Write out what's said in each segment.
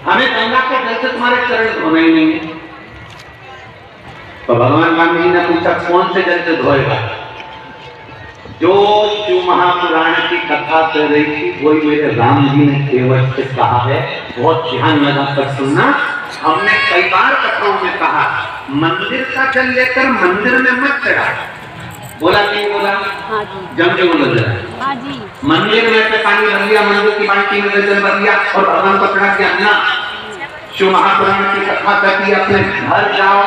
हमें गंगा के जल से तुम्हारे चरण धोना ही नहीं है। तो भगवान राम जी ने पूछा कौन से जल से धोएगा? जो शिव महापुराण की कथा कर रही थी वही मेरे राम जी ने केवट से कहा है। बहुत ध्यान लगाकर सुनना। हमने कई बार कथाओं में कहा मंदिर का जल लेकर मंदिर में मत चढ़ा। बोला नहीं बोला? हाँ जी। जम के बोला जरा। हाँ जी। मंदिर में से पानी भर लिया, मंदिर की बाल्टी में जल भर लिया और भगवान को चढ़ा दिया ना। शिव महापुराण की कथा करती अपने घर जाओ,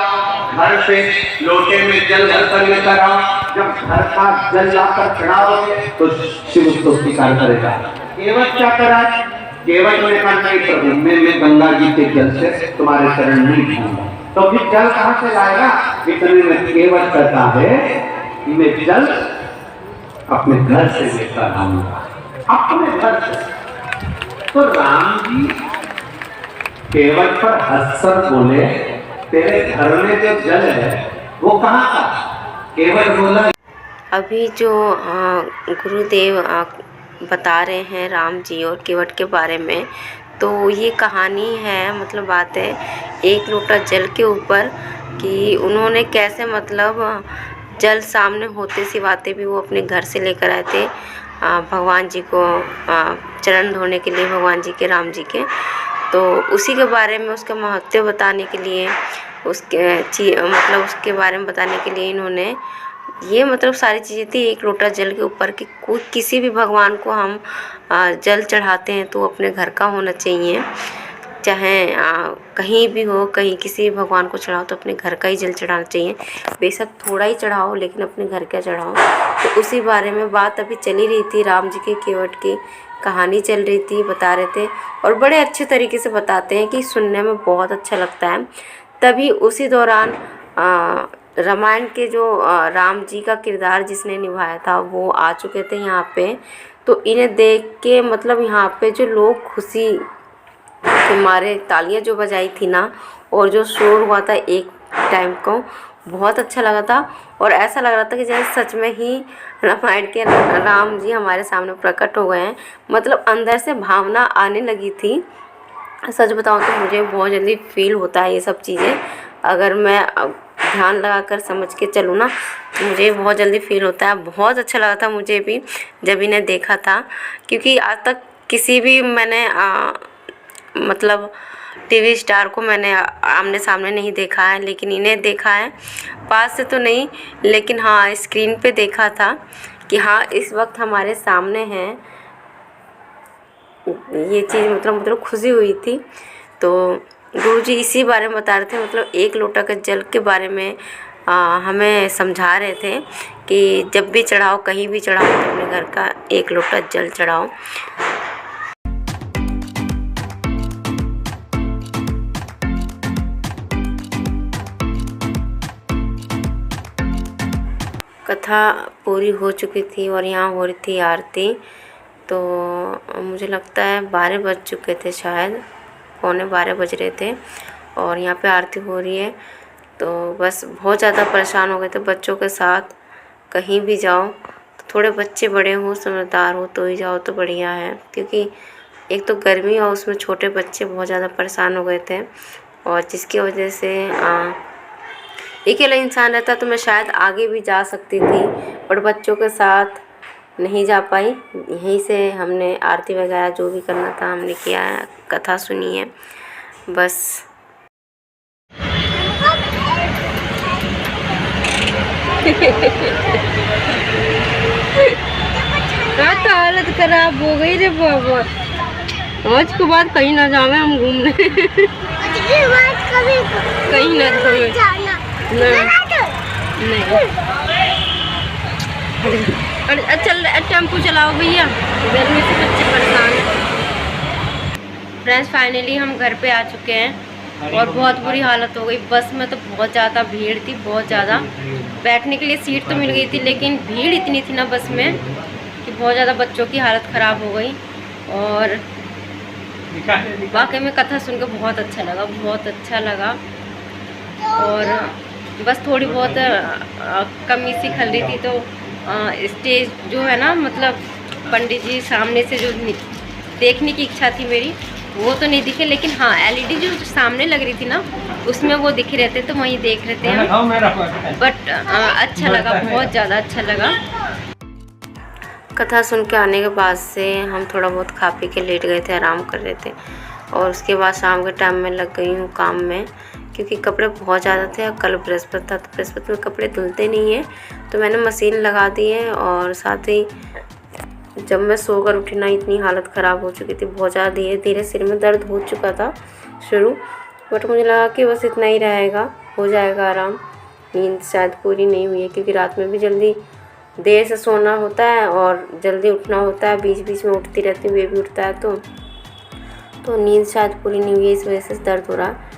घर से लोटे में जल भर कर लेकर आओ। जब घर का जल लाकर चढ़ाओगे तो शिव उसको स्वीकार करेगा। केवट क्या करा? केवट ने कहा नहीं प्रभु, मैं गंगा जी के जल से तुम्हारे चरण नहीं छूऊंगा। तो फिर जल कहां से लाएगा? इतने में केवट कहता है कि मैं जल अपने घर से लेकर आऊंगा, अपने घर से। तो राम जी केवट पर हंसकर बोले तेरे घर में जो जल है वो कहाँ का? केवट बोला। अभी जो गुरुदेव बता रहे हैं राम जी और केवट के बारे में, तो ये कहानी है, मतलब बात है एक लोटा जल के ऊपर कि उन्होंने कैसे मतलब जल सामने होते सिवाते भी वो अपने घर से लेकर आए थे भगवान जी को चरण धोने के लिए, भगवान जी के, राम जी के। तो उसी के बारे में, उसका महत्व बताने के लिए, मतलब उसके बारे में बताने के लिए इन्होंने ये मतलब सारी चीज़ें थी। एक लोटा जल के ऊपर कि कोई किसी भी भगवान को हम जल चढ़ाते हैं तो अपने घर का होना चाहिए। चाहे कहीं भी हो, कहीं किसी भी भगवान को चढ़ाओ तो अपने घर का ही जल चढ़ाना चाहिए। बेशक थोड़ा ही चढ़ाओ लेकिन अपने घर का चढ़ाओ। तो उसी बारे में बात अभी चली रही थी। राम जी के केवट की कहानी चल रही थी, बता रहे थे और बड़े अच्छे तरीके से बताते हैं कि सुनने में बहुत अच्छा लगता है। तभी उसी दौरान रामायण के जो राम जी का किरदार जिसने निभाया था वो आ चुके थे यहाँ पे। तो इन्हें देख के मतलब यहाँ पे जो लोग खुशी के मारे तालियां जो बजाई थी ना, और जो शोर हुआ था एक टाइम को, बहुत अच्छा लगा था। और ऐसा लग रहा था कि जैसे सच में ही रामायण के राम जी हमारे सामने प्रकट हो गए हैं। मतलब अंदर से भावना आने लगी थी। सच बताऊं तो मुझे बहुत जल्दी फील होता है ये सब चीज़ें। अगर मैं ध्यान लगा कर समझ के चलूँ ना, मुझे बहुत जल्दी फील होता है। बहुत अच्छा लगा था मुझे भी जब इन्हें देखा था, क्योंकि आज तक किसी भी मैंने मतलब टीवी स्टार को मैंने आमने सामने नहीं देखा है, लेकिन इन्हें देखा है पास से तो नहीं, लेकिन हाँ स्क्रीन पे देखा था कि हाँ इस वक्त हमारे सामने हैं। ये चीज़ मतलब खुशी हुई थी। तो गुरुजी इसी बारे में बता रहे थे, मतलब एक लोटा के जल के बारे में हमें समझा रहे थे कि जब भी चढ़ाओ, कहीं भी चढ़ाओ तो अपने घर का एक लोटा जल चढ़ाओ। कथा पूरी हो चुकी थी और यहाँ हो रही थी आरती। तो मुझे लगता है 12 बज चुके थे, शायद 11:45 बज रहे थे और यहाँ पे आरती हो रही है। तो बस बहुत ज़्यादा परेशान हो गए थे बच्चों के साथ। कहीं भी जाओ तो थोड़े बच्चे बड़े हों, समझदार हो तो ही जाओ तो बढ़िया है, क्योंकि एक तो गर्मी और उसमें छोटे बच्चे बहुत ज़्यादा परेशान हो गए थे। और जिसकी वजह से अकेला इंसान रहता तो मैं शायद आगे भी जा सकती थी, पर बच्चों के साथ नहीं जा पाई। यहीं से हमने आरती वगैरह जो भी करना था हमने किया है, कथा सुनी है बस। तो हालत खराब हो गई रे बाबा। आज के बाद कहीं ना जावे हम घूमने। कहीं ना जावे नहीं। चल टेम्पो चलाओ भैया, गर्मी से बच्चे परेशान हैं। फ्रेंड्स फाइनली हम घर पे आ चुके हैं और बहुत बुरी हालत हो गई। बस में तो बहुत ज़्यादा भीड़ थी, बहुत ज़्यादा। बैठने के लिए सीट तो मिल गई थी लेकिन भीड़ इतनी थी ना बस में कि बहुत ज़्यादा बच्चों की हालत ख़राब हो गई। और वाकई में कथा सुनकर बहुत अच्छा लगा, बहुत अच्छा लगा। और बस थोड़ी बहुत कमी सी खल रही थी, तो स्टेज जो है ना, मतलब पंडित जी सामने से जो देखने की इच्छा थी मेरी, वो तो नहीं दिखे, लेकिन हाँ एलईडी जो सामने लग रही थी ना उसमें वो दिख रहे थे, तो वहीं देख रहे थे हम। बट अच्छा लगा, बहुत ज़्यादा अच्छा लगा। कथा सुन के आने के बाद से हम थोड़ा बहुत खा पी के लेट गए थे, आराम कर रहे थे। और उसके बाद शाम के टाइम में लग गई हूँ काम में, क्योंकि कपड़े बहुत ज़्यादा थे। और कल बृहस्पति था, तो बृहस्पति में कपड़े धुलते नहीं हैं, तो मैंने मशीन लगा दी है। और साथ ही जब मैं सोकर उठी ना, इतनी हालत ख़राब हो चुकी थी, बहुत ज़्यादा धीरे धीरे सिर में दर्द हो चुका था शुरू। बट मुझे लगा कि बस इतना ही रहेगा, हो जाएगा आराम। नींद शायद पूरी नहीं हुई है, क्योंकि रात में भी जल्दी देर से सोना होता है और जल्दी उठना होता है। बीच बीच में उठती रहती हूँ, बेबी उठता है तो नींद शायद पूरी नहीं हुई है, इस वजह से दर्द हो रहा है।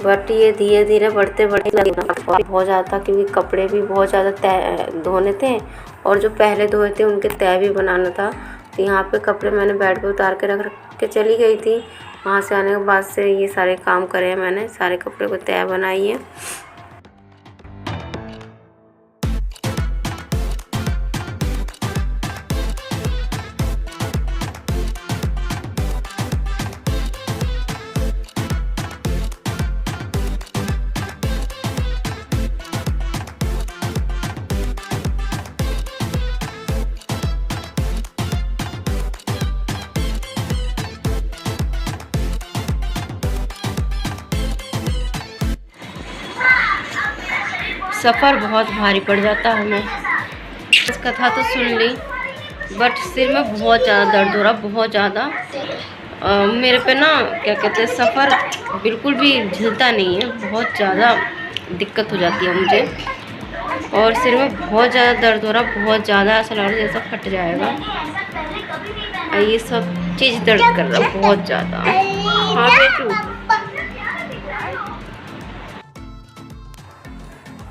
बट ये धीरे धीरे बढ़ते बहुत ज़्यादा था, क्योंकि कपड़े भी बहुत ज़्यादा तय धोने थे, और जो पहले धोए थे उनके तय भी बनाना था। तो यहाँ पे कपड़े मैंने बेड पे उतार के रख के चली गई थी। वहाँ से आने के बाद से ये सारे काम करे हैं मैंने, सारे कपड़े को तय बनाई है। सफ़र बहुत भारी पड़ जाता है हमें। इस कथा तो सुन ली, बट सिर में बहुत ज़्यादा दर्द हो रहा, बहुत ज़्यादा। मेरे पे ना क्या कहते हैं, सफ़र बिल्कुल भी झिलता नहीं है, बहुत ज़्यादा दिक्कत हो जाती है मुझे। और सिर में बहुत ज़्यादा दर्द हो रहा, बहुत ज़्यादा, ऐसा लग रहा है जैसा फट जाएगा। ये सब चीज़ दर्द कर रहा है बहुत ज़्यादा। हाँ बेटू,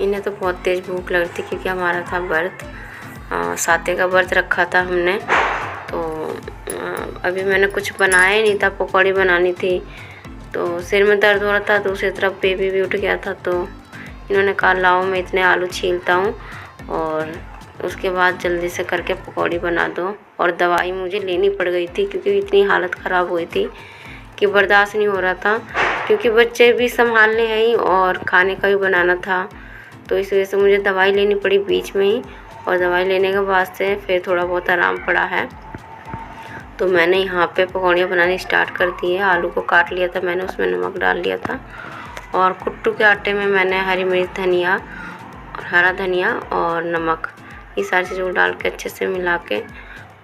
इन्हें तो बहुत तेज़ भूख लग रही थी, क्योंकि हमारा था व्रत, साते का व्रत रखा था हमने। तो अभी मैंने कुछ बनाया ही नहीं था, पकौड़ी बनानी थी, तो सिर में दर्द हो रहा था। दूसरी तरफ बेबी भी उठ गया था, तो इन्होंने कहा लाओ मैं इतने आलू छीलता हूँ और उसके बाद जल्दी से करके पकौड़ी बना दो। और दवाई मुझे लेनी पड़ गई थी, क्योंकि इतनी हालत ख़राब हुई थी कि बर्दाश्त नहीं हो रहा था, क्योंकि बच्चे भी संभालने हैं ही और खाने का भी बनाना था। तो इस वजह से मुझे दवाई लेनी पड़ी बीच में ही, और दवाई लेने के बाद से फिर थोड़ा बहुत आराम पड़ा है। तो मैंने यहाँ पे पकौड़ियाँ बनानी स्टार्ट कर दी है। आलू को काट लिया था मैंने, उसमें नमक डाल लिया था, और कुट्टू के आटे में मैंने हरी मिर्च, धनिया और हरा धनिया और नमक, ये सारी चीज़ों को डाल के अच्छे से मिला के,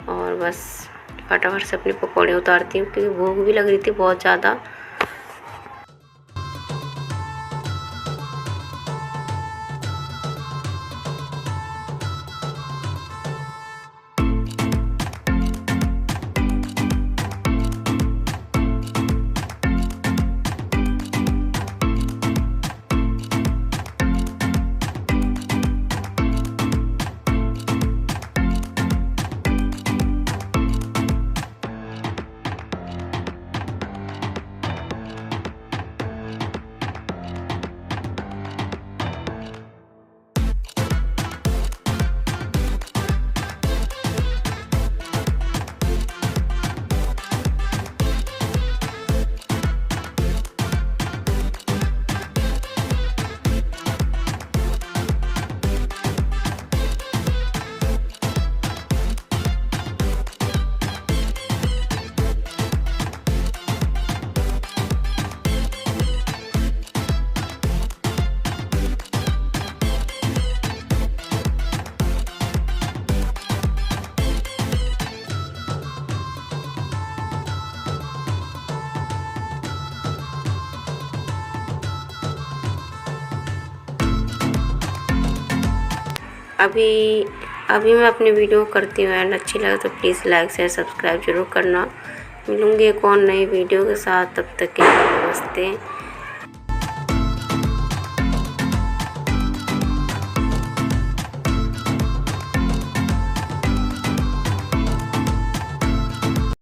और बस फटाफट से अपनी पकौड़ियाँ उतारती हूँ, क्योंकि भूख भी लग रही थी बहुत ज़्यादा। अभी मैं अपनी वीडियो करती हूँ एंड अच्छी लगे तो प्लीज़ लाइक शेयर सब्सक्राइब जरूर करना। मिलूँगी एक और नई वीडियो के साथ, तब तक के लिए नमस्ते।